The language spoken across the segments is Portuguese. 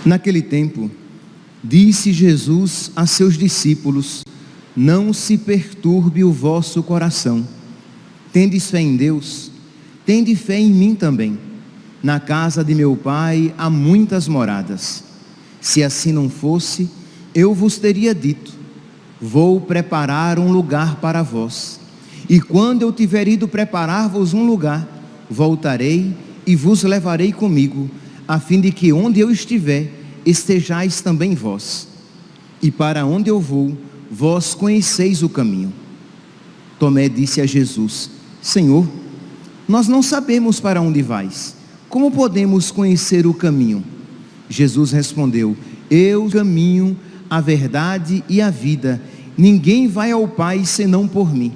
Naquele tempo, disse Jesus a seus discípulos: não se perturbe o vosso coração. Tendes fé em Deus, tende fé em mim também. Na casa de meu Pai há muitas moradas. Se assim não fosse, eu vos teria dito: vou preparar um lugar para vós. E quando eu tiver ido preparar-vos um lugar, voltarei e vos levarei comigo, a fim de que onde eu estiver, estejais também vós. E para onde eu vou, vós conheceis o caminho. Tomé disse a Jesus: Senhor, nós não sabemos para onde vais. Como podemos conhecer o caminho? Jesus respondeu: eu sou o caminho, a verdade e a vida. Ninguém vai ao Pai senão por mim.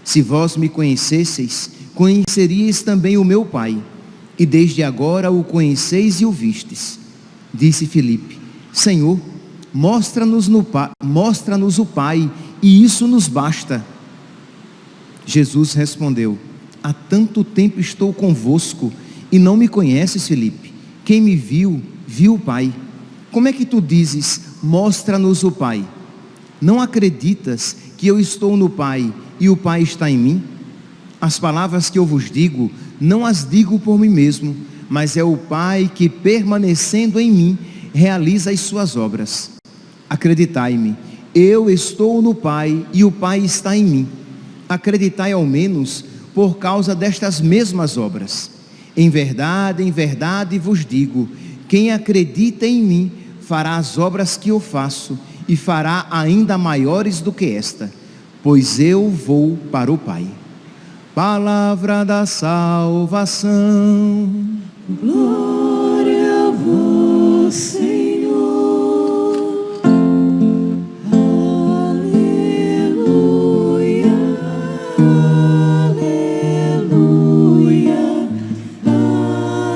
Se vós me conhecesseis, conheceríeis também o meu Pai. E desde agora o conheceis e o vistes. Disse Filipe: Senhor, mostra-nos o Pai, e isso nos basta. Jesus respondeu: há tanto tempo estou convosco, e não me conheces, Filipe? Quem me viu, viu o Pai. Como é que tu dizes: mostra-nos o Pai? Não acreditas que eu estou no Pai, e o Pai está em mim? As palavras que eu vos digo, não as digo por mim mesmo, mas é o Pai que, permanecendo em mim, realiza as suas obras. Acreditai-me, eu estou no Pai e o Pai está em mim. Acreditai ao menos por causa destas mesmas obras. Em verdade vos digo, quem acredita em mim fará as obras que eu faço e fará ainda maiores do que esta, pois eu vou para o Pai. Palavra da salvação. Glória a vós, Senhor. Aleluia, aleluia,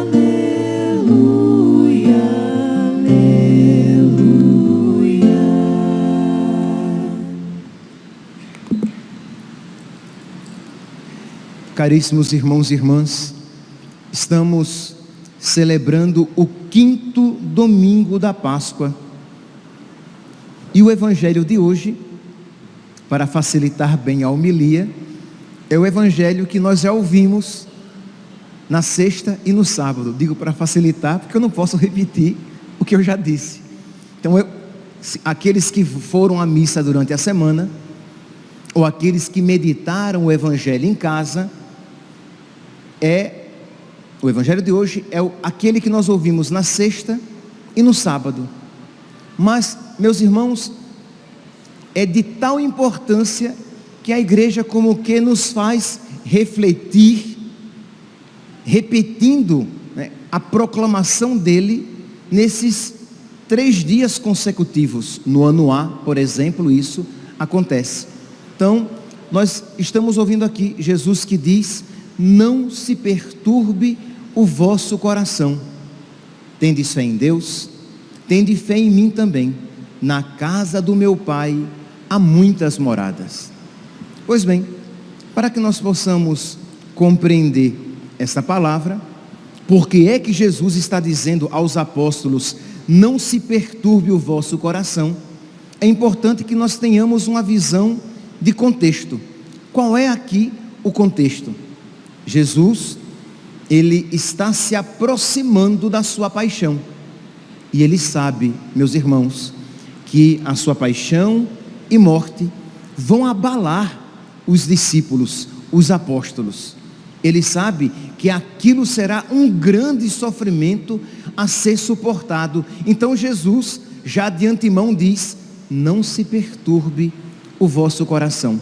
aleluia, aleluia. Caríssimos irmãos e irmãs, estamos celebrando o 5º domingo da Páscoa. E o evangelho de hoje, para facilitar bem a homilia, é o evangelho que nós já ouvimos na sexta e no sábado. Digo para facilitar, porque eu não posso repetir o que eu já disse. Então, aqueles que foram à missa durante a semana, ou aqueles que meditaram o evangelho em casa, o evangelho de hoje é aquele que nós ouvimos na sexta e no sábado. Mas, meus irmãos, é de tal importância que a igreja como que nos faz refletir, repetindo, né, a proclamação dele nesses 3 dias consecutivos. No ano A, por exemplo, isso acontece. Então, nós estamos ouvindo aqui Jesus que diz: não se perturbe o vosso coração. Tendes fé em Deus, tende fé em mim também. Na casa do meu Pai há muitas moradas. Pois bem, para que nós possamos compreender essa palavra, porque é que Jesus está dizendo aos apóstolos: não se perturbe o vosso coração, é importante que nós tenhamos uma visão de contexto. Qual é aqui o contexto? Jesus, ele está se aproximando da sua paixão, e ele sabe, meus irmãos, que a sua paixão e morte vão abalar os discípulos, os apóstolos. Ele sabe que aquilo será um grande sofrimento a ser suportado. Então Jesus já de antemão diz: não se perturbe o vosso coração.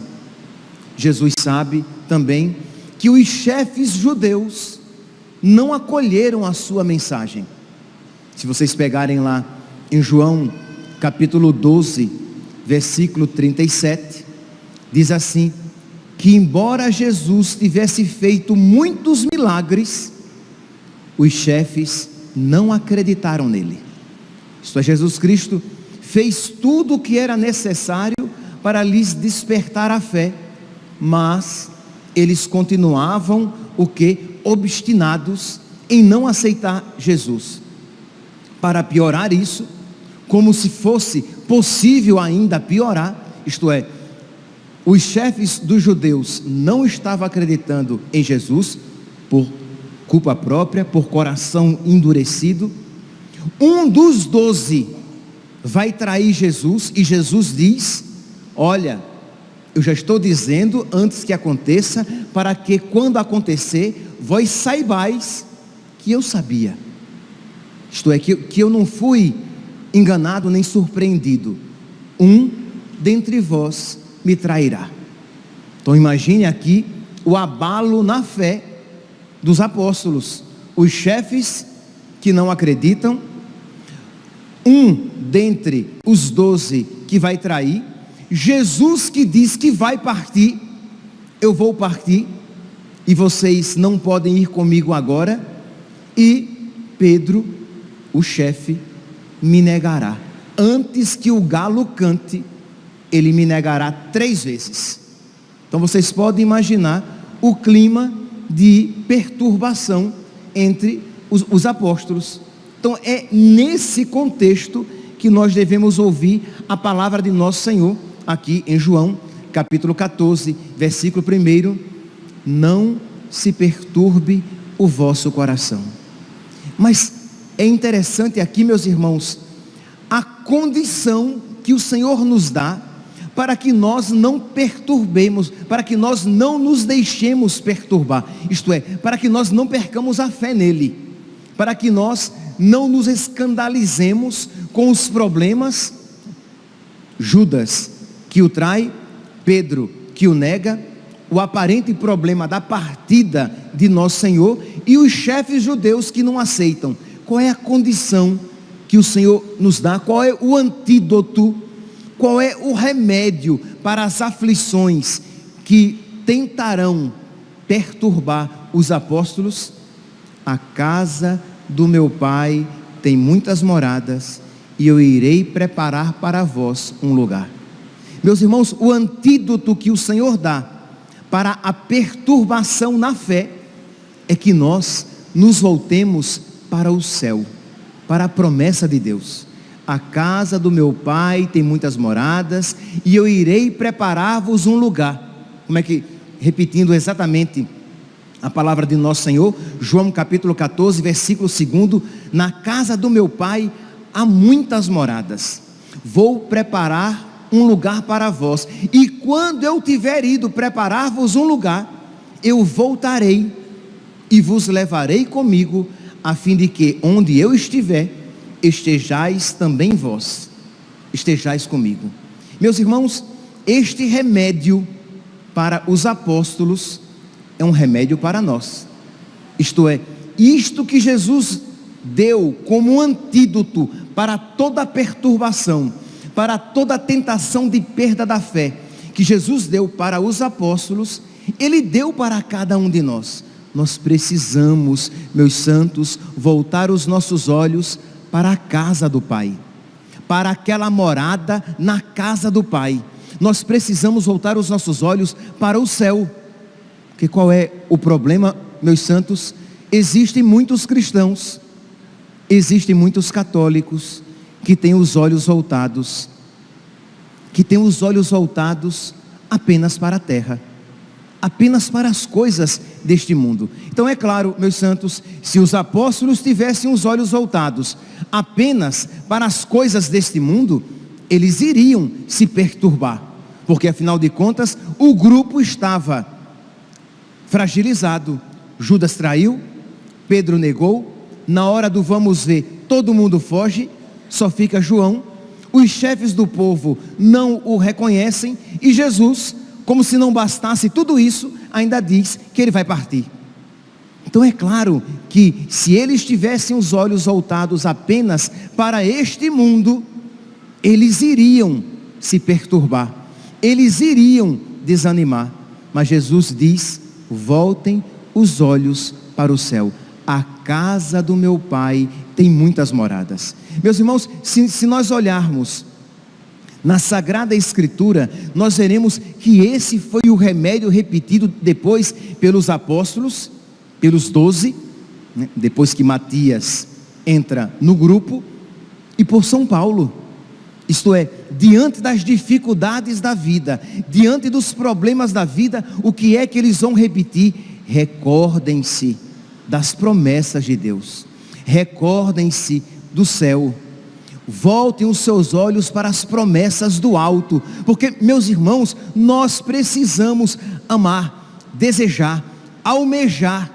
Jesus sabe também que os chefes judeus não acolheram a sua mensagem. Se vocês pegarem lá em João capítulo 12, versículo 37, diz assim: que, embora Jesus tivesse feito muitos milagres, os chefes não acreditaram nele. Isto é, Jesus Cristo fez tudo o que era necessário para lhes despertar a fé, mas eles continuavam obstinados em não aceitar Jesus. Para piorar isso, como se fosse possível ainda piorar, isto é, os chefes dos judeus não estavam acreditando em Jesus por culpa própria, por coração endurecido. Um dos 12 vai trair Jesus, e Jesus diz: olha, eu já estou dizendo antes que aconteça, para que quando acontecer, vós saibais que eu sabia. Isto é, que eu não fui enganado nem surpreendido. Um dentre vós me trairá. Então imagine aqui o abalo na fé dos apóstolos. Os chefes que não acreditam, um dentre os 12 que vai trair, Jesus que diz que vai partir, eu vou partir, e vocês não podem ir comigo agora, e Pedro, o chefe, me negará. Antes que o galo cante, ele me negará 3 vezes. Então vocês podem imaginar o clima de perturbação entre os apóstolos. Então é nesse contexto que nós devemos ouvir a palavra de nosso Senhor, aqui em João, capítulo 14, versículo 1, não se perturbe o vosso coração. Mas é interessante aqui, meus irmãos, a condição que o Senhor nos dá para que nós não perturbemos, para que nós não nos deixemos perturbar, isto é, para que nós não percamos a fé nele, para que nós não nos escandalizemos com os problemas. Judas, que o trai, Pedro, que o nega, o aparente problema da partida de nosso Senhor, e os chefes judeus que não aceitam. Qual é a condição que o Senhor nos dá? Qual é o antídoto? Qual é o remédio para as aflições que tentarão perturbar os apóstolos? A casa do meu Pai tem muitas moradas, e eu irei preparar para vós um lugar. Meus irmãos, o antídoto que o Senhor dá para a perturbação na fé é que nós nos voltemos para o céu, para a promessa de Deus. A casa do meu Pai tem muitas moradas, e eu irei preparar-vos um lugar. Como é que, repetindo exatamente a palavra de nosso Senhor, João capítulo 14, versículo 2, na casa do meu Pai há muitas moradas, vou preparar um lugar para vós, e quando eu tiver ido preparar-vos um lugar, eu voltarei e vos levarei comigo, a fim de que onde eu estiver, estejais também vós, estejais comigo. Meus irmãos, este remédio para os apóstolos é um remédio para nós. Isto é, isto que Jesus deu como um antídoto para toda perturbação, para toda tentação de perda da fé, que Jesus deu para os apóstolos, Ele deu para cada um de nós. Nós precisamos, meus santos, voltar os nossos olhos para a casa do Pai, para aquela morada na casa do Pai. Nós precisamos voltar os nossos olhos para o céu. Porque qual é o problema, meus santos? Existem muitos cristãos, existem muitos católicos que têm os olhos voltados, apenas para a terra, apenas para as coisas deste mundo. Então é claro, meus santos, se os apóstolos tivessem os olhos voltados apenas para as coisas deste mundo, eles iriam se perturbar, porque afinal de contas o grupo estava fragilizado. Judas traiu, Pedro negou, na hora do vamos ver, todo mundo foge, só fica João, os chefes do povo não o reconhecem, e Jesus, como se não bastasse tudo isso, ainda diz que ele vai partir. Então é claro que se eles tivessem os olhos voltados apenas para este mundo, eles iriam se perturbar, eles iriam desanimar. Mas Jesus diz: voltem os olhos para o céu. A casa do meu Pai tem muitas moradas. Meus irmãos, se nós olharmos na Sagrada Escritura, nós veremos que esse foi o remédio repetido depois pelos apóstolos, pelos 12, né? Depois que Matias entra no grupo, e por São Paulo. Isto é, diante das dificuldades da vida, diante dos problemas da vida, o que é que eles vão repetir? Recordem-se das promessas de Deus, recordem-se do céu, voltem os seus olhos para as promessas do alto, porque, meus irmãos, nós precisamos amar, desejar, almejar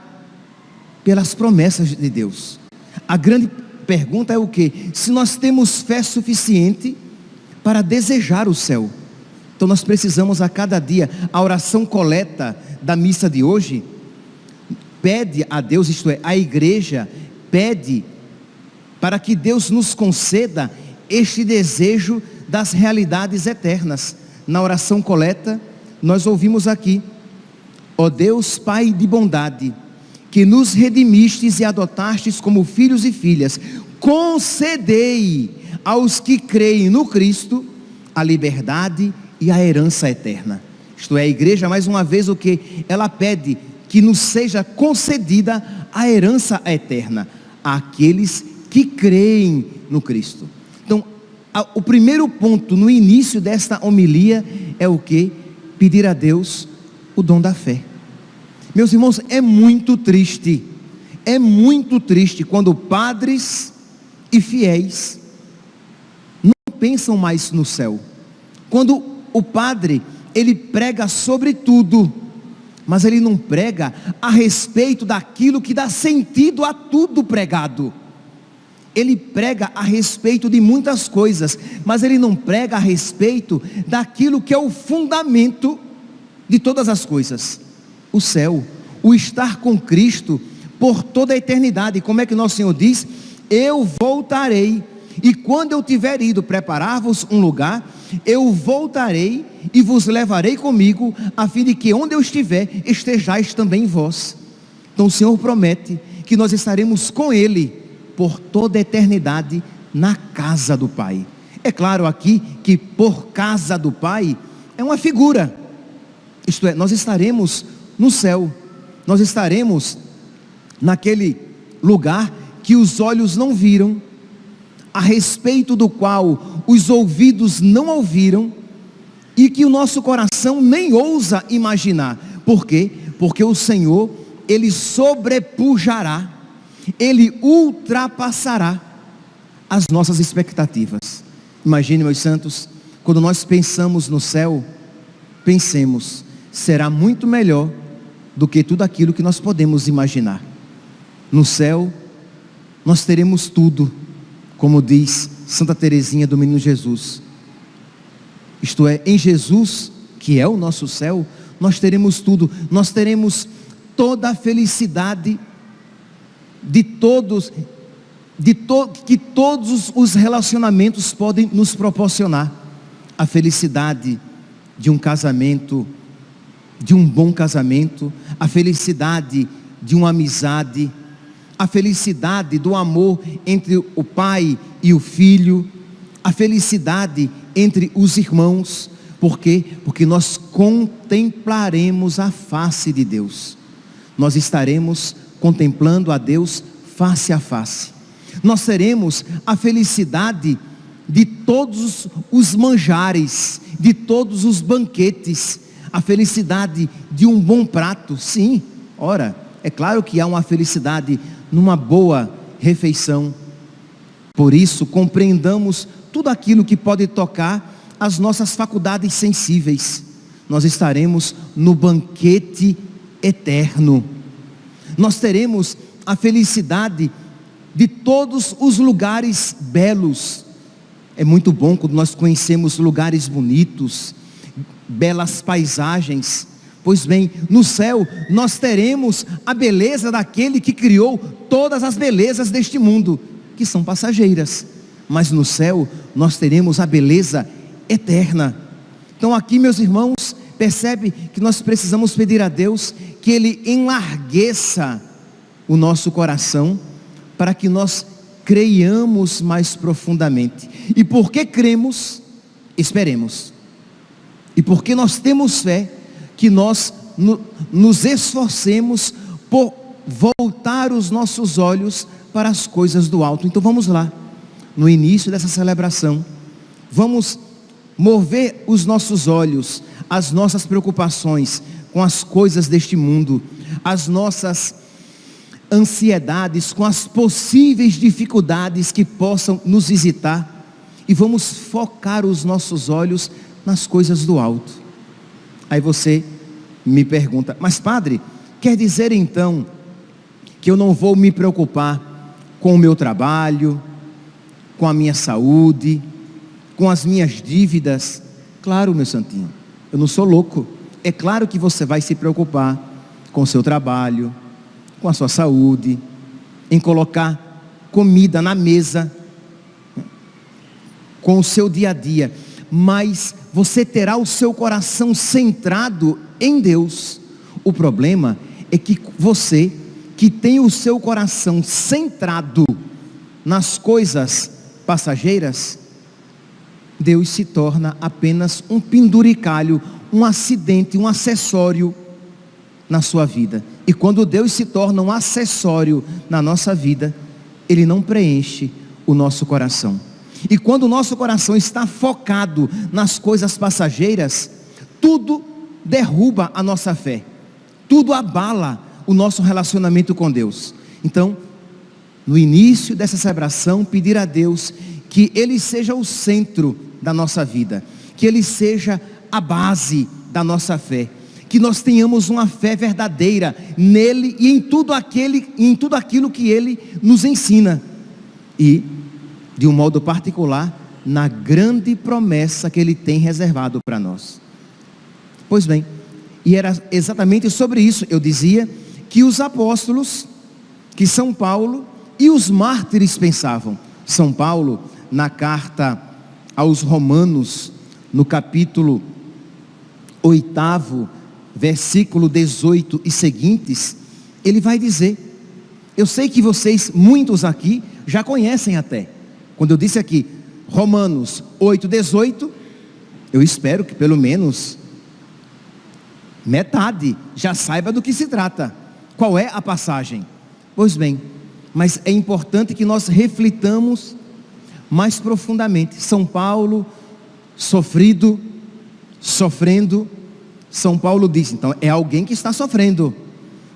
pelas promessas de Deus. A grande pergunta é o quê? Se nós temos fé suficiente para desejar o céu. Então nós precisamos a cada dia, a oração coleta da missa de hoje pede a Deus, isto é, a igreja pede para que Deus nos conceda este desejo das realidades eternas. Na oração coleta nós ouvimos aqui: ó Deus Pai de bondade, que nos redimistes e adotastes como filhos e filhas, concedei aos que creem no Cristo a liberdade e a herança eterna. Isto é, a igreja, mais uma vez, o que? Ela pede que nos seja concedida a herança eterna àqueles que creem no Cristo. Então, o primeiro ponto no início desta homilia é o que? Pedir a Deus o dom da fé. Meus irmãos, é muito triste quando padres e fiéis não pensam mais no céu. Quando o padre, ele prega sobre tudo, mas ele não prega a respeito daquilo que dá sentido a tudo pregado. Ele prega a respeito de muitas coisas, mas ele não prega a respeito daquilo que é o fundamento de todas as coisas: o céu, o estar com Cristo por toda a eternidade. Como é que nosso Senhor diz? Eu voltarei, e quando eu tiver ido preparar-vos um lugar, eu voltarei e vos levarei comigo, a fim de que onde eu estiver, estejais também vós. Então o Senhor promete que nós estaremos com Ele por toda a eternidade na casa do Pai. É claro aqui que por casa do Pai é uma figura, isto é, nós estaremos no céu, nós estaremos naquele lugar que os olhos não viram, a respeito do qual os ouvidos não ouviram, e que o nosso coração nem ousa imaginar. Por quê? Porque o Senhor, Ele sobrepujará, Ele ultrapassará as nossas expectativas. Imagine, meus santos, quando nós pensamos no céu, pensemos: será muito melhor do que tudo aquilo que nós podemos imaginar. No céu nós teremos tudo, como diz Santa Teresinha do Menino Jesus. Isto é, em Jesus, que é o nosso céu, nós teremos tudo. Nós teremos toda a felicidade que todos os relacionamentos podem nos proporcionar. A felicidade de um casamento, de um bom casamento, a felicidade de uma amizade, a felicidade do amor entre o pai e o filho, a felicidade entre os irmãos. Por quê? Porque nós contemplaremos a face de Deus. Nós estaremos contemplando a Deus face a face. Nós teremos a felicidade de todos os manjares, de todos os banquetes, a felicidade de um bom prato. Sim, ora, é claro que há uma felicidade numa boa refeição. Por isso, compreendamos tudo aquilo que pode tocar as nossas faculdades sensíveis. Nós estaremos no banquete eterno. Nós teremos a felicidade de todos os lugares belos. É muito bom quando nós conhecemos lugares bonitos, belas paisagens. Pois bem, no céu nós teremos a beleza daquele que criou todas as belezas deste mundo, que são passageiras. Mas no céu nós teremos a beleza eterna. Então aqui, meus irmãos, percebe que nós precisamos pedir a Deus que Ele enlargueça o nosso coração, para que nós creiamos mais profundamente. E porque cremos, esperemos. E porque nós temos fé, que nós nos esforcemos por voltar os nossos olhos para as coisas do alto. Então vamos lá, no início dessa celebração, vamos mover os nossos olhos, as nossas preocupações com as coisas deste mundo, as nossas ansiedades, com as possíveis dificuldades que possam nos visitar, e vamos focar os nossos olhos nas coisas do alto. Aí você me pergunta: mas padre, quer dizer então que eu não vou me preocupar com o meu trabalho, com a minha saúde, com as minhas dívidas? Claro, meu santinho, eu não sou louco. É claro que você vai se preocupar com o seu trabalho, com a sua saúde, em colocar comida na mesa, com o seu dia a dia. Mas você terá o seu coração centrado em Deus. O problema é que você, que tem o seu coração centrado nas coisas passageiras, Deus se torna apenas um penduricalho, um acidente, um acessório na sua vida. E quando Deus se torna um acessório na nossa vida, Ele não preenche o nosso coração. E quando o nosso coração está focado nas coisas passageiras, tudo derruba a nossa fé, tudo abala o nosso relacionamento com Deus. Então, no início dessa celebração, pedir a Deus que Ele seja o centro da nossa vida, que Ele seja a base da nossa fé, que nós tenhamos uma fé verdadeira nele e em tudo aquilo que Ele nos ensina, e de um modo particular na grande promessa que Ele tem reservado para nós. Pois bem, e era exatamente sobre isso eu dizia que os apóstolos, que São Paulo e os mártires pensavam. São Paulo, na carta aos Romanos, no capítulo 8, versículo 18 e seguintes, ele vai dizer, eu sei que vocês, muitos aqui, já conhecem até, quando eu disse aqui, Romanos 8, 18, eu espero que pelo menos metade já saiba do que se trata. Qual é a passagem? Pois bem, mas é importante que nós reflitamos mais profundamente. São Paulo, sofrendo, São Paulo diz, então é alguém que está sofrendo,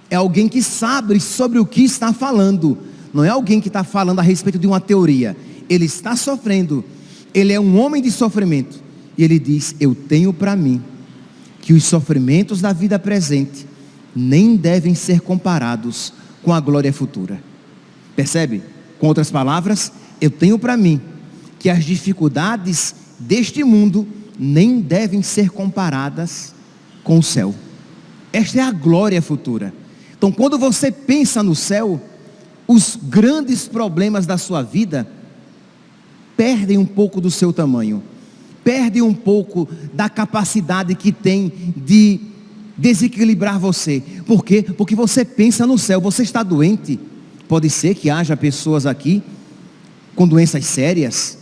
é alguém que sabe sobre o que está falando, não é alguém que está falando a respeito de uma teoria. Ele está sofrendo, ele é um homem de sofrimento, e ele diz, eu tenho para mim que os sofrimentos da vida presente nem devem ser comparados com a glória futura. Percebe? Com outras palavras, eu tenho para mim que as dificuldades deste mundo nem devem ser comparadas com o céu. Esta é a glória futura. Então, quando você pensa no céu, os grandes problemas da sua vida perdem um pouco do seu tamanho, perdem um pouco da capacidade que tem de desequilibrar você. Por quê? Porque você pensa no céu. Você está doente, pode ser que haja pessoas aqui com doenças sérias,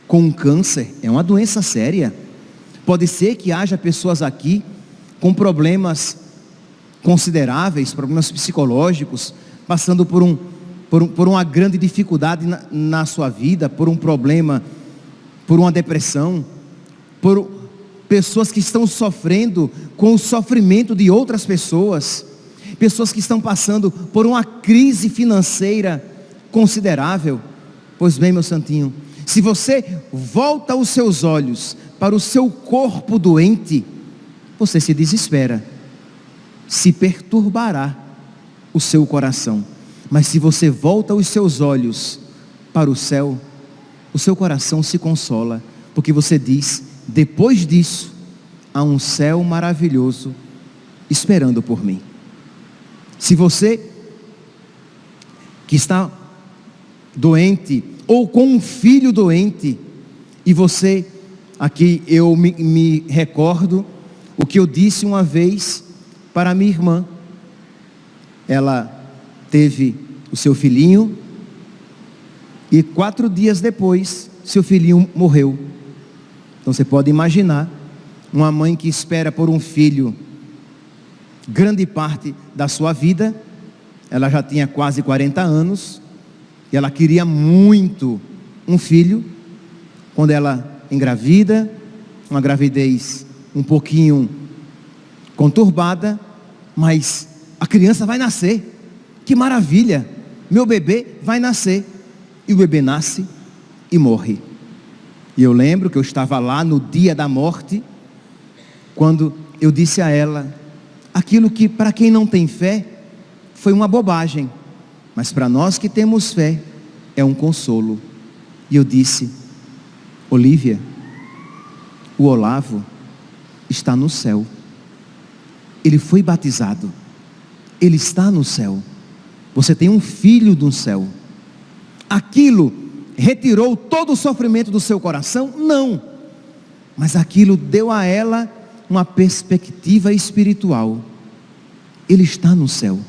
com um câncer, é uma doença séria. Pode ser que haja pessoas aqui com problemas consideráveis, problemas psicológicos, passando por uma grande dificuldade na sua vida, por um problema, por uma depressão, por pessoas que estão sofrendo com o sofrimento de outras pessoas, pessoas que estão passando por uma crise financeira considerável. Pois bem, meu santinho, se você volta os seus olhos para o seu corpo doente, você se desespera, se perturbará o seu coração. Mas se você volta os seus olhos para o céu, o seu coração se consola, porque você diz, depois disso, há um céu maravilhoso esperando por mim. Se você que está doente, ou com um filho doente, e você, aqui eu me recordo o que eu disse uma vez para minha irmã. Ela teve o seu filhinho e 4 dias depois, seu filhinho morreu. Então você pode imaginar, uma mãe que espera por um filho grande parte da sua vida. Ela já tinha quase 40 anos, e ela queria muito um filho. Quando ela engravida, uma gravidez um pouquinho conturbada, mas a criança vai nascer, que maravilha, meu bebê vai nascer. E o bebê nasce e morre. E eu lembro que eu estava lá no dia da morte, quando eu disse a ela, aquilo que para quem não tem fé, foi uma bobagem, mas para nós que temos fé, é um consolo. E eu disse, Olívia, o Olavo está no céu. Ele foi batizado. Ele está no céu. Você tem um filho do céu. Aquilo retirou todo o sofrimento do seu coração? Não. Mas aquilo deu a ela uma perspectiva espiritual. Ele está no céu.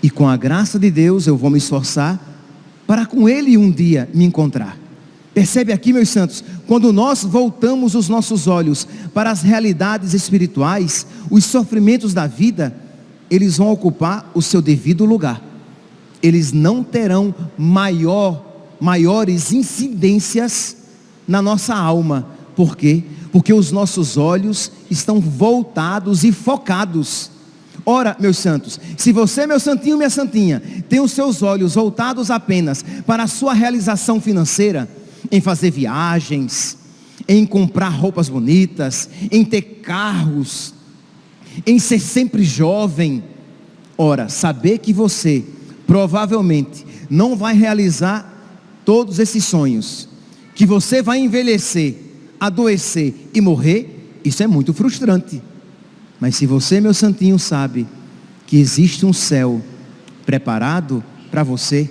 E com a graça de Deus eu vou me esforçar para com Ele um dia me encontrar. Percebe aqui, meus santos, quando nós voltamos os nossos olhos para as realidades espirituais, os sofrimentos da vida, eles vão ocupar o seu devido lugar. Eles não terão maiores incidências na nossa alma. Por quê? Porque os nossos olhos estão voltados e focados. Ora, meus santos, se você, meu santinho, minha santinha, tem os seus olhos voltados apenas para a sua realização financeira, em fazer viagens, em comprar roupas bonitas, em ter carros, em ser sempre jovem, ora, saber que você provavelmente não vai realizar todos esses sonhos, que você vai envelhecer, adoecer e morrer, isso é muito frustrante. Mas se você, meu santinho, sabe que existe um céu preparado para você,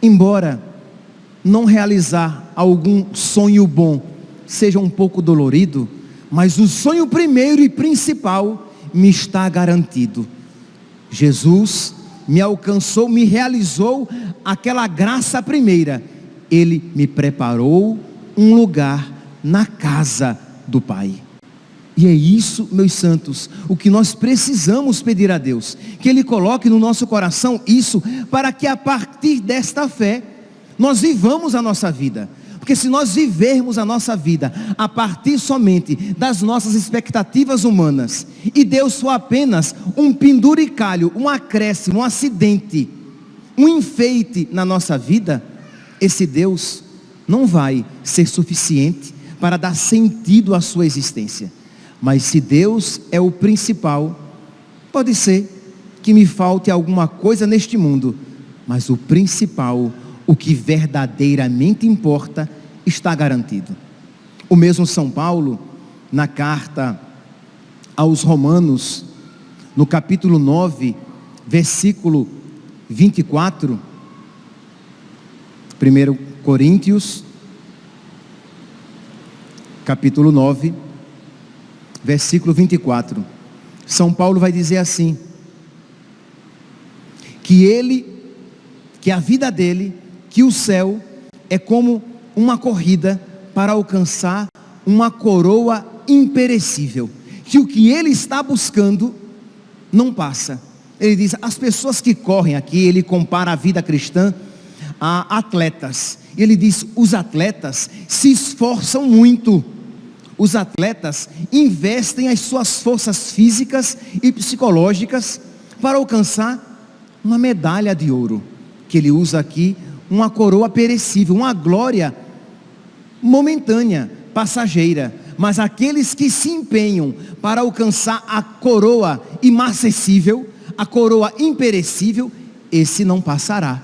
embora não realizar algum sonho bom seja um pouco dolorido, mas o sonho primeiro e principal me está garantido. Jesus me alcançou, me realizou aquela graça primeira. Ele me preparou um lugar na casa do Pai. E é isso, meus santos, o que nós precisamos pedir a Deus, que Ele coloque no nosso coração isso, para que a partir desta fé, nós vivamos a nossa vida. Porque se nós vivermos a nossa vida a partir somente das nossas expectativas humanas, e Deus for apenas um penduricalho, um acréscimo, um acidente, um enfeite na nossa vida, esse Deus não vai ser suficiente para dar sentido à sua existência. Mas se Deus é o principal, pode ser que me falte alguma coisa neste mundo, mas o principal, o que verdadeiramente importa, está garantido. O mesmo São Paulo, na carta aos Romanos, no capítulo 9, versículo 24, 1 Coríntios, capítulo 9, versículo 24, São Paulo vai dizer assim, que a vida dele, que o céu é como uma corrida para alcançar uma coroa imperecível, que o que ele está buscando não passa. Ele diz, as pessoas que correm aqui, ele compara a vida cristã a atletas, ele diz, os atletas se esforçam muito. Os atletas investem as suas forças físicas e psicológicas para alcançar uma medalha de ouro, que ele usa aqui, uma coroa perecível, uma glória momentânea, passageira. Mas aqueles que se empenham para alcançar a coroa imacessível, a coroa imperecível, esse não passará.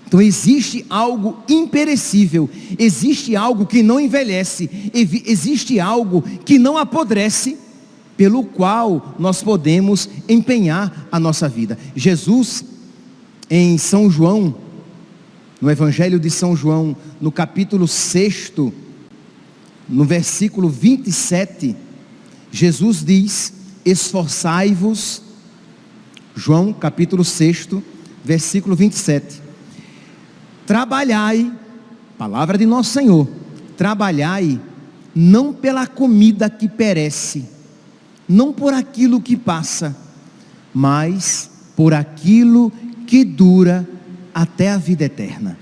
Então existe algo imperecível, existe algo que não envelhece, existe algo que não apodrece, pelo qual nós podemos empenhar a nossa vida. Jesus, em São João, no Evangelho de São João, no capítulo 6, no versículo 27, Jesus diz: esforçai-vos, João capítulo 6, versículo 27. Trabalhai, palavra de nosso Senhor, trabalhai não pela comida que perece, não por aquilo que passa, mas por aquilo que dura até a vida eterna.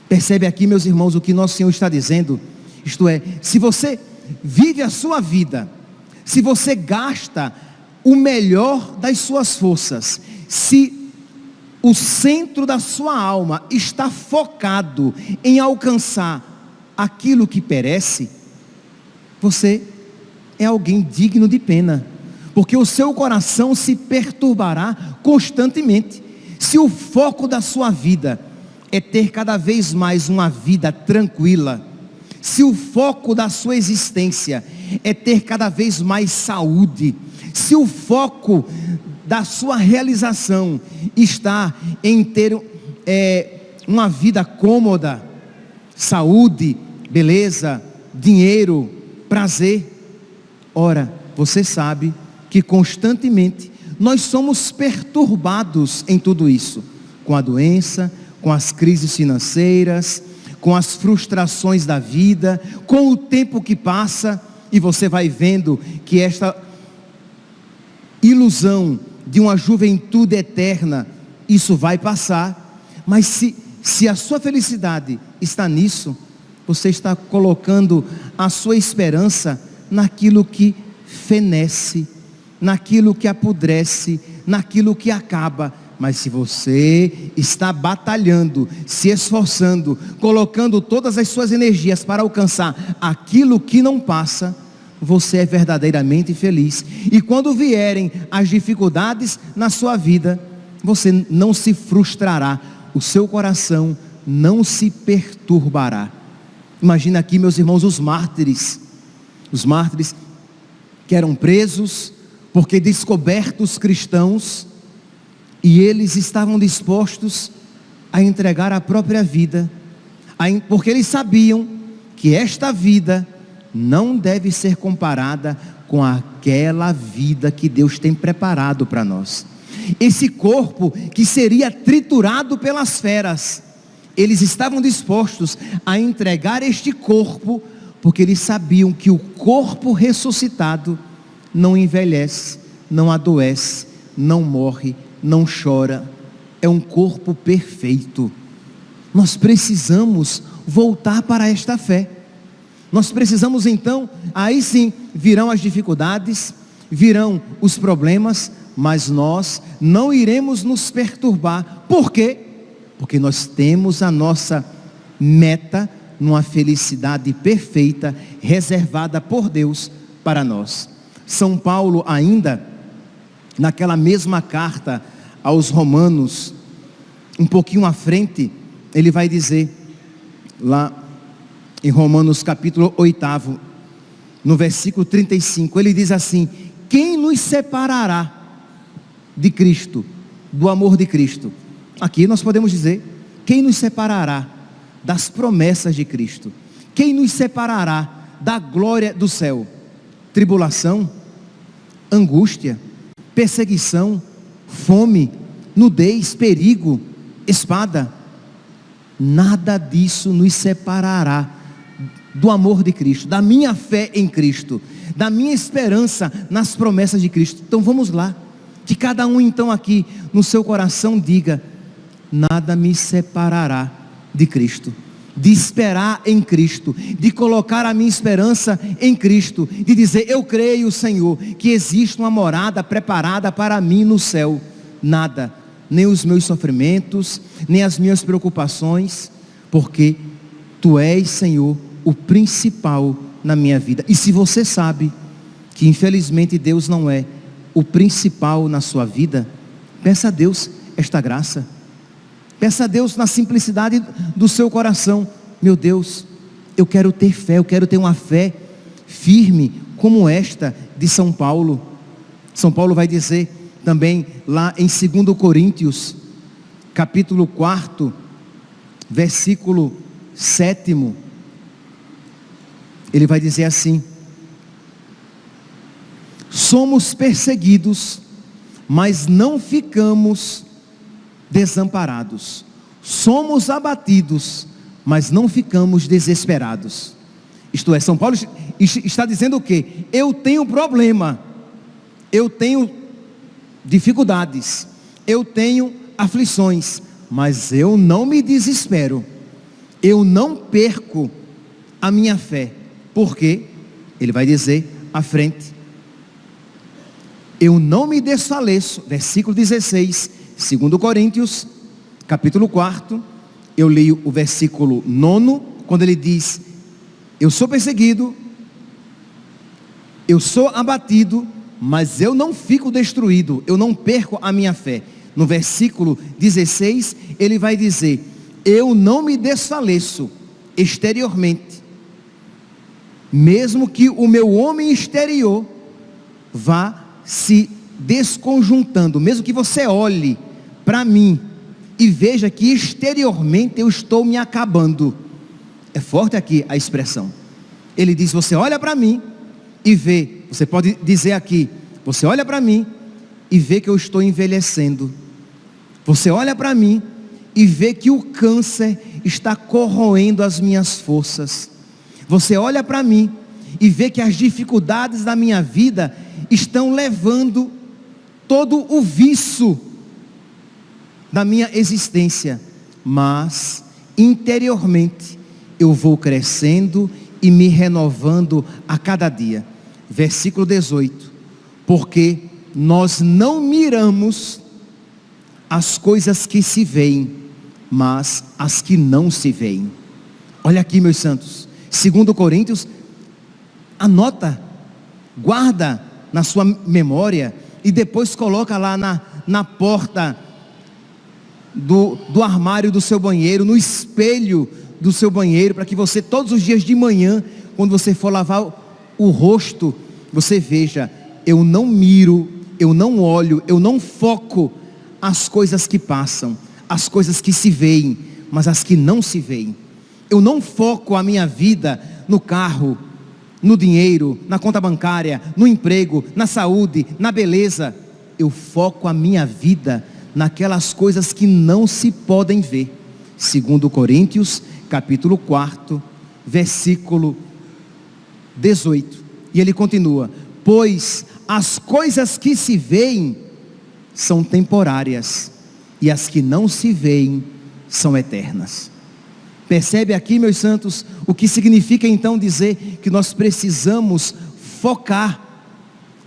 Percebe aqui, meus irmãos, o que nosso Senhor está dizendo? Isto é, se você vive a sua vida, se você gasta o melhor das suas forças, se o centro da sua alma está focado em alcançar aquilo que perece, você é alguém digno de pena, porque o seu coração se perturbará constantemente. Se o foco da sua vida é ter cada vez mais uma vida tranquila, se o foco da sua existência é ter cada vez mais saúde, se o foco da sua realização está em ter uma vida cômoda, saúde, beleza, dinheiro, prazer, ora, você sabe que constantemente nós somos perturbados em tudo isso, com a doença, com as crises financeiras, com as frustrações da vida, com o tempo que passa, e você vai vendo que esta ilusão de uma juventude eterna, isso vai passar. Mas se a sua felicidade está nisso, você está colocando a sua esperança naquilo que fenece, naquilo que apodrece, naquilo que acaba. Mas se você está batalhando, se esforçando, colocando todas as suas energias para alcançar aquilo que não passa, você é verdadeiramente feliz. E quando vierem as dificuldades na sua vida, você não se frustrará, o seu coração não se perturbará. Imagina aqui, meus irmãos, os mártires que eram presos, porque descobertos cristãos, e eles estavam dispostos a entregar a própria vida, porque eles sabiam que esta vida não deve ser comparada com aquela vida que Deus tem preparado para nós. Esse corpo que seria triturado pelas feras, eles estavam dispostos a entregar este corpo, porque eles sabiam que o corpo ressuscitado não envelhece, não adoece, não morre, não chora, é um corpo perfeito. Nós precisamos voltar para esta fé. Nós precisamos então, aí sim, virão as dificuldades, virão os problemas, mas nós não iremos nos perturbar. Por quê? Porque nós temos a nossa meta numa felicidade perfeita, reservada por Deus para nós. São Paulo ainda, naquela mesma carta aos Romanos, um pouquinho à frente, ele vai dizer, lá em Romanos capítulo 8, no versículo 35, ele diz assim: quem nos separará de Cristo, do amor de Cristo? Aqui nós podemos dizer, quem nos separará das promessas de Cristo? Quem nos separará da glória do céu? Tribulação, angústia, perseguição, fome, nudez, perigo, espada? Nada disso nos separará do amor de Cristo, da minha fé em Cristo, da minha esperança nas promessas de Cristo. Então vamos lá, que cada um então aqui no seu coração diga: nada me separará de Cristo, de esperar em Cristo, de colocar a minha esperança em Cristo, de dizer: eu creio, Senhor, que existe uma morada preparada para mim no céu. Nada, nem os meus sofrimentos, nem as minhas preocupações, porque Tu és, Senhor, o principal na minha vida. E se você sabe que infelizmente Deus não é o principal na sua vida, peça a Deus esta graça. Peça a Deus na simplicidade do seu coração: meu Deus, eu quero ter fé, eu quero ter uma fé firme como esta de São Paulo. São Paulo vai dizer também lá em 2 Coríntios, capítulo 4, versículo 7, ele vai dizer assim: somos perseguidos, mas não ficamos desamparados. Somos abatidos, mas não ficamos desesperados. Isto é, São Paulo está dizendo o quê? Eu tenho problema, eu tenho dificuldades, eu tenho aflições, mas eu não me desespero, eu não perco a minha fé. Por quê? Ele vai dizer à frente: eu não me desfaleço. Versículo 16, 2 Coríntios, capítulo 4, eu leio o versículo 9, quando ele diz: eu sou perseguido, eu sou abatido, mas eu não fico destruído, eu não perco a minha fé. No versículo 16, ele vai dizer: eu não me desfaleço exteriormente, mesmo que o meu homem exterior vá se desconjuntando, mesmo que você olhe para mim e veja que exteriormente eu estou me acabando. É forte aqui a expressão. Ele diz: você olha para mim e vê, você pode dizer aqui, você olha para mim e vê que eu estou envelhecendo. Você olha para mim e vê que o câncer está corroendo as minhas forças. Você olha para mim e vê que as dificuldades da minha vida estão levando todo o vício da minha existência. Mas interiormente eu vou crescendo e me renovando a cada dia. Versículo 18: porque nós não miramos as coisas que se veem, mas as que não se veem. Olha aqui, meus santos, 2 Coríntios, anota, guarda na sua memória e depois coloca lá na porta do armário do seu banheiro, no espelho do seu banheiro, para que você todos os dias de manhã, quando você for lavar o rosto, você veja: eu não miro, eu não olho, eu não foco as coisas que passam, as coisas que se veem, mas as que não se veem. Eu não foco a minha vida no carro, no dinheiro, na conta bancária, no emprego, na saúde, na beleza. Eu foco a minha vida naquelas coisas que não se podem ver. 2 Coríntios, capítulo 4, versículo 18. E ele continua: pois as coisas que se veem são temporárias, e as que não se veem são eternas. Percebe aqui, meus santos, o que significa então dizer que nós precisamos focar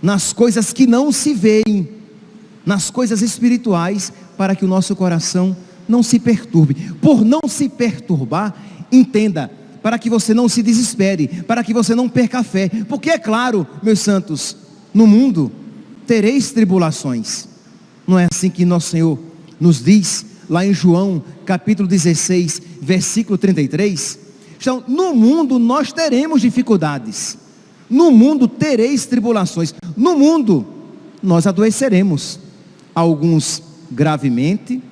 nas coisas que não se veem, nas coisas espirituais, para que o nosso coração não se perturbe. Por não se perturbar, entenda, para que você não se desespere, para que você não perca a fé, porque é claro, meus santos, no mundo tereis tribulações. Não é assim que nosso Senhor nos diz lá em João capítulo 16, versículo 33? Então, no mundo nós teremos dificuldades, no mundo tereis tribulações, no mundo nós adoeceremos, alguns gravemente,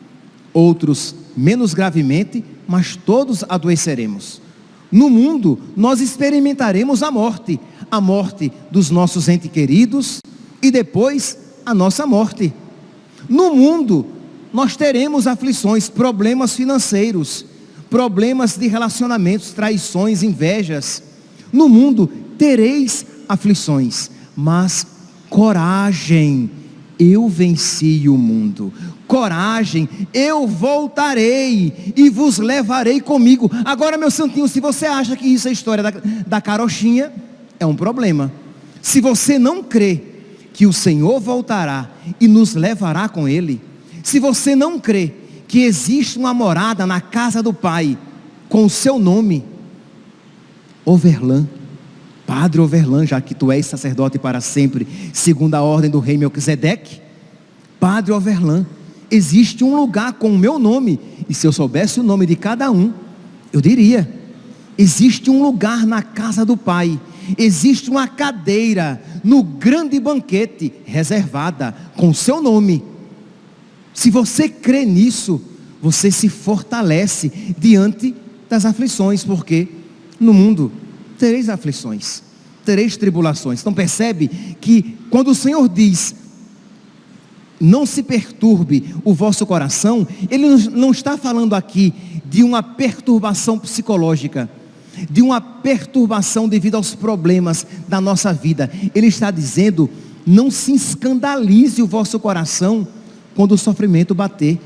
outros menos gravemente, mas todos adoeceremos. No mundo nós experimentaremos a morte dos nossos entes queridos e depois a nossa morte. No mundo nós teremos aflições, problemas financeiros, problemas de relacionamentos, traições, invejas. No mundo tereis aflições, mas coragem, eu venci o mundo. Coragem, eu voltarei e vos levarei comigo. Agora, meu santinho, se você acha que isso é história da carochinha, é um problema. Se você não crê que o Senhor voltará e nos levará com Ele, se você não crê que existe uma morada na casa do Pai com o seu nome, Overlan, Padre Overlan, já que tu és sacerdote para sempre, segundo a ordem do rei Melquisedeque, Padre Overlan, existe um lugar com o meu nome, e se eu soubesse o nome de cada um, eu diria: existe um lugar na casa do Pai, existe uma cadeira no grande banquete reservada com o seu nome. Se você crê nisso, você se fortalece diante das aflições, porque no mundo tereis aflições, tereis tribulações. Então percebe que quando o Senhor diz, não se perturbe o vosso coração, Ele não está falando aqui de uma perturbação psicológica, de uma perturbação devido aos problemas da nossa vida. Ele está dizendo, não se escandalize o vosso coração quando o sofrimento bater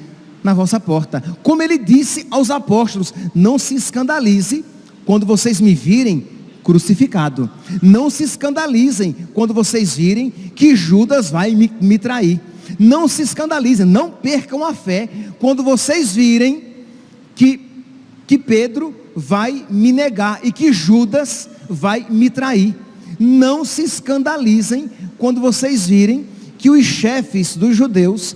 na vossa porta. Como Ele disse aos apóstolos, não se escandalize quando vocês me virem crucificado. Não se escandalizem quando vocês virem que Judas vai me trair. Não se escandalizem, não percam a fé quando vocês virem que Pedro vai me negar e que Judas vai me trair. Não se escandalizem quando vocês virem que os chefes dos judeus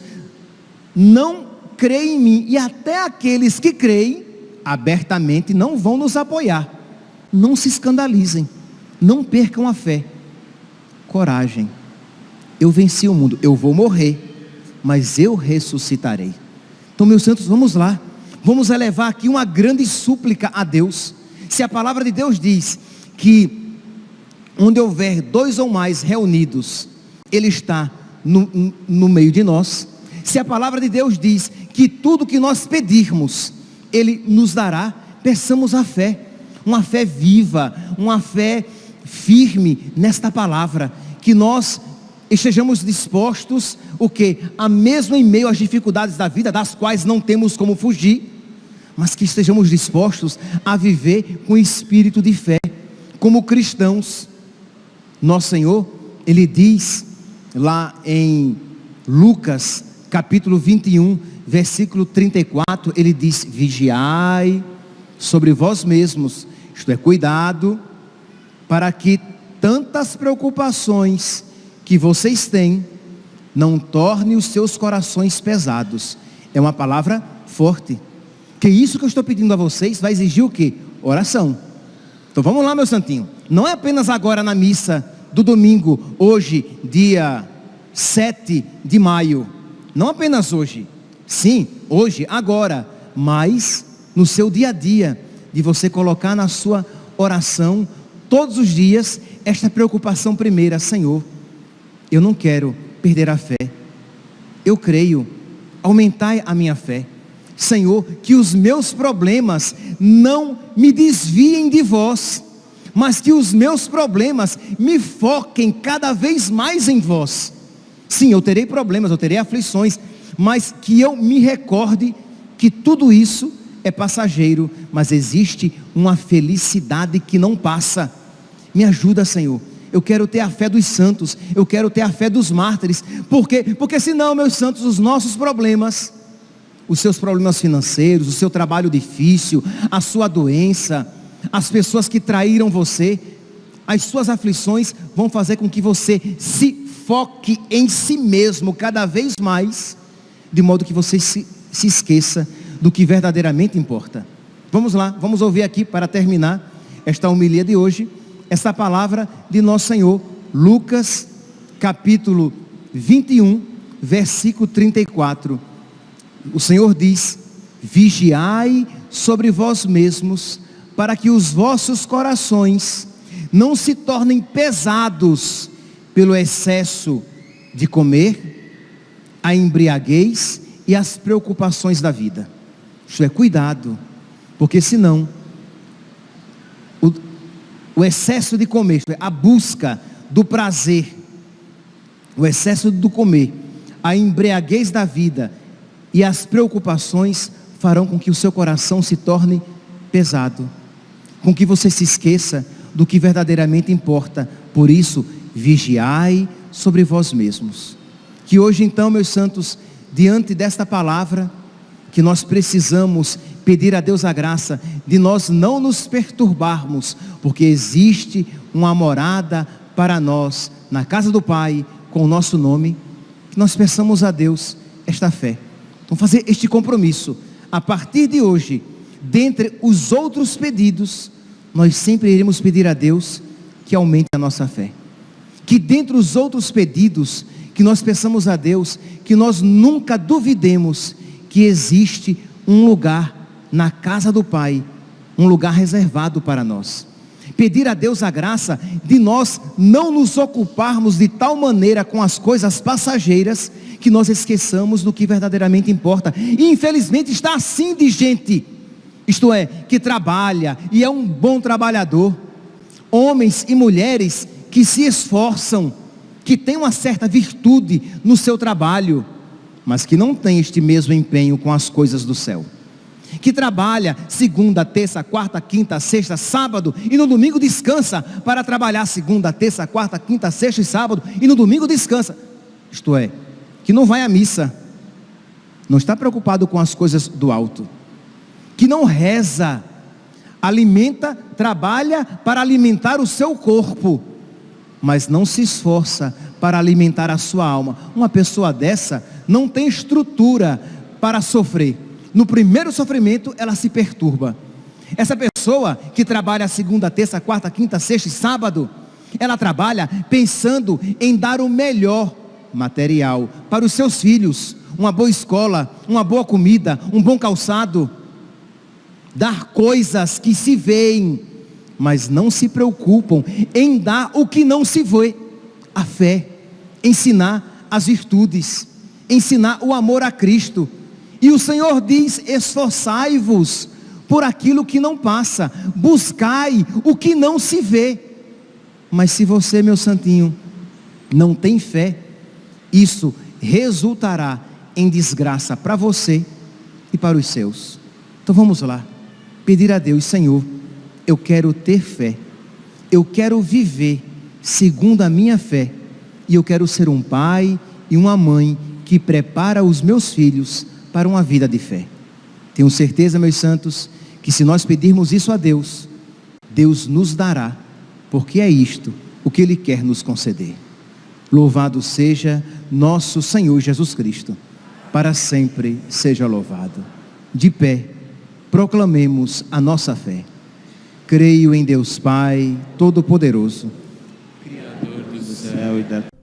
não creem em mim, e até aqueles que creem abertamente não vão nos apoiar. Não se escandalizem, não percam a fé. Coragem. Eu venci o mundo, eu vou morrer, mas eu ressuscitarei. Então, meus santos, vamos lá. Vamos elevar aqui uma grande súplica a Deus. Se a palavra de Deus diz que onde houver 2 ou mais reunidos, Ele está no meio de nós. Se a palavra de Deus diz que tudo que nós pedirmos, Ele nos dará, peçamos a fé. Uma fé viva, uma fé firme nesta palavra. Que nós estejamos dispostos, o quê? A mesmo em meio às dificuldades da vida, das quais não temos como fugir, mas que estejamos dispostos a viver com espírito de fé, como cristãos. Nosso Senhor, Ele diz lá em Lucas capítulo 21, versículo 34, Ele diz, vigiai sobre vós mesmos, isto é, cuidado, para que tantas preocupações que vocês têm, não torne os seus corações pesados. É uma palavra forte, que isso que eu estou pedindo a vocês vai exigir o quê? Oração. Então vamos lá, meu santinho, não é apenas agora na missa do domingo, hoje, dia 7 de maio, não apenas hoje, sim, hoje, agora, mas no seu dia a dia, de você colocar na sua oração, todos os dias, esta preocupação primeira, Senhor, eu não quero perder a fé, eu creio, aumentai a minha fé, Senhor, que os meus problemas não me desviem de vós, mas que os meus problemas me foquem cada vez mais em vós. Sim, eu terei problemas, eu terei aflições, mas que eu me recorde que tudo isso é passageiro, mas existe uma felicidade que não passa. Me ajuda, Senhor. Eu quero ter a fé dos santos, eu quero ter a fé dos mártires. Por quê? Porque senão, meus santos, os nossos problemas, os seus problemas financeiros, o seu trabalho difícil, a sua doença, as pessoas que traíram você, as suas aflições vão fazer com que você se foque em si mesmo cada vez mais, de modo que você se esqueça do que verdadeiramente importa. Vamos lá, vamos ouvir aqui para terminar esta homilia de hoje, essa palavra de nosso Senhor, Lucas capítulo 21, versículo 34. O Senhor diz, vigiai sobre vós mesmos, para que os vossos corações não se tornem pesados pelo excesso de comer, a embriaguez e as preocupações da vida. Isso é, cuidado, porque senão o excesso de comer, a busca do prazer, o excesso do comer, a embriaguez da vida e as preocupações farão com que o seu coração se torne pesado, com que você se esqueça do que verdadeiramente importa. Por isso, vigiai sobre vós mesmos. Que hoje então, meus santos, diante desta palavra, que nós precisamos pedir a Deus a graça de nós não nos perturbarmos, porque existe uma morada para nós na casa do Pai com o nosso nome. Que nós peçamos a Deus esta fé. Vamos fazer este compromisso. A partir de hoje, dentre os outros pedidos, nós sempre iremos pedir a Deus que aumente a nossa fé. Que dentre os outros pedidos, que nós peçamos a Deus, que nós nunca duvidemos que existe um lugar na casa do Pai, um lugar reservado para nós. Pedir a Deus a graça de nós não nos ocuparmos de tal maneira com as coisas passageiras que nós esqueçamos do que verdadeiramente importa. E infelizmente está assim de gente, isto é, que trabalha e é um bom trabalhador. Homens e mulheres que se esforçam, que têm uma certa virtude no seu trabalho, mas que não têm este mesmo empenho com as coisas do céu. Que trabalha segunda, terça, quarta, quinta, sexta, sábado e no domingo descansa para trabalhar segunda, terça, quarta, quinta, sexta e sábado e no domingo descansa. Isto é, que não vai à missa, não está preocupado com as coisas do alto, que não reza, alimenta, trabalha para alimentar o seu corpo, mas não se esforça para alimentar a sua alma. Uma pessoa dessa não tem estrutura para sofrer. No primeiro sofrimento ela se perturba. Essa pessoa que trabalha segunda, terça, quarta, quinta, sexta e sábado, ela trabalha pensando em dar o melhor material para os seus filhos, uma boa escola, uma boa comida, um bom calçado, dar coisas que se veem, mas não se preocupam em dar o que não se vê, a fé, ensinar as virtudes, ensinar o amor a Cristo. E o Senhor diz: esforçai-vos por aquilo que não passa, buscai o que não se vê. Mas se você, meu santinho, não tem fé, isso resultará em desgraça para você e para os seus. Então vamos lá, pedir a Deus: Senhor, eu quero ter fé, eu quero viver segundo a minha fé, e eu quero ser um pai e uma mãe que prepara os meus filhos para uma vida de fé. Tenho certeza, meus santos, que se nós pedirmos isso a Deus, Deus nos dará, porque é isto o que Ele quer nos conceder. Louvado seja nosso Senhor Jesus Cristo, para sempre seja louvado. De pé, proclamemos a nossa fé. Creio em Deus Pai Todo-Poderoso, Criador do céu e da terra.